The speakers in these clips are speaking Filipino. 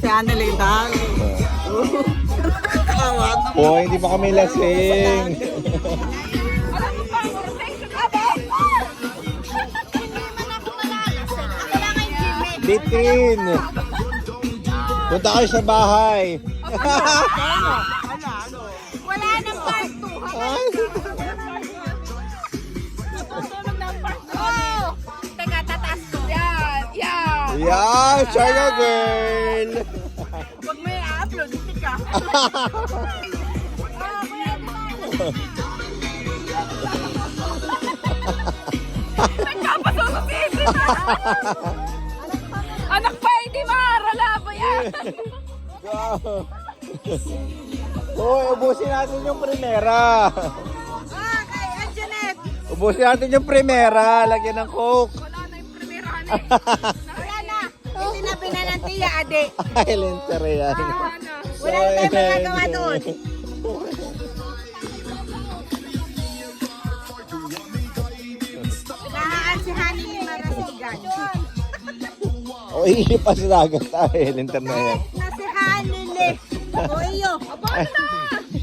si Annalyn dahil. Oh, hindi pa kami lasing. Alam mo pa, protection aba! Hindi man ako malalasing. Ako lang ay gimmick. Bitin. Punta kayo sa bahay. Wala nang part 2. Natutulog ng part 2. Oh! Teka, tataas ko. Yan, yan. Yeah, China girl. Huwag mo i-upload, hindi ka. Nagkapasususisin na. Anak pa, hindi maharala ba yan? Hoy, ubusin natin yung primera. Kay Anjanet. Ubusin natin yung primera. Lagyan ng Coke. Wala na yung primerahan eh. Wala na. Itinabi na ng tiya, ade. Ay, lenter yan. Wala na. Wala na tayong magagawa doon. Nahaan si Honey ni Marasigan. O, ihip pa sa dagat. Ay, lenter na yan. Na si Honey le. O iyo. Aba na.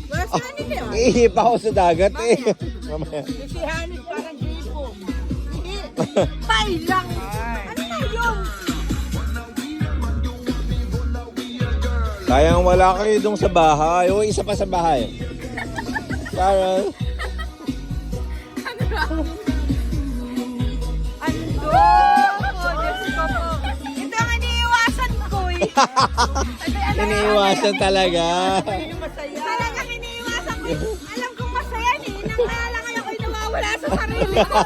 Wala si Honey le. Ihip ako sa dagat eh. Mamaya. Si Hanit parang gripo. Pay lang. Ano na yun? Sayang wala kayo dong sa bahay. O, isa pa sa bahay. Carol. Ando! Oh, Diyos ko po. Ito ang iniiwasan ko eh. Iniiwasan talaga. Talagang iniiwasan ko eh. Alam kong masaya eh. Nang lang ako'y nawawala sa sarili ko.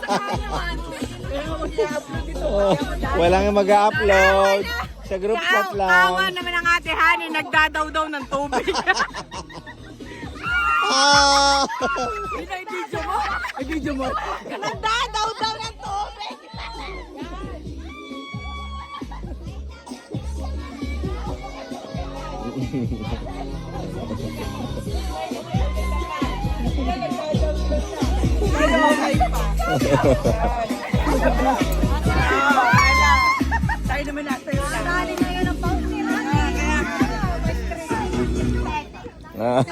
Oh, walang mag-upload. Sa group chat Kawa lang. naman ang ate Honey, nagdadaw-daw ng tubig. Ah! I-video mo? I-video mo? Nagdadaw-daw ng tubig. Tayo naman nasa yun lang. Dali na yun ang paunti. Ah.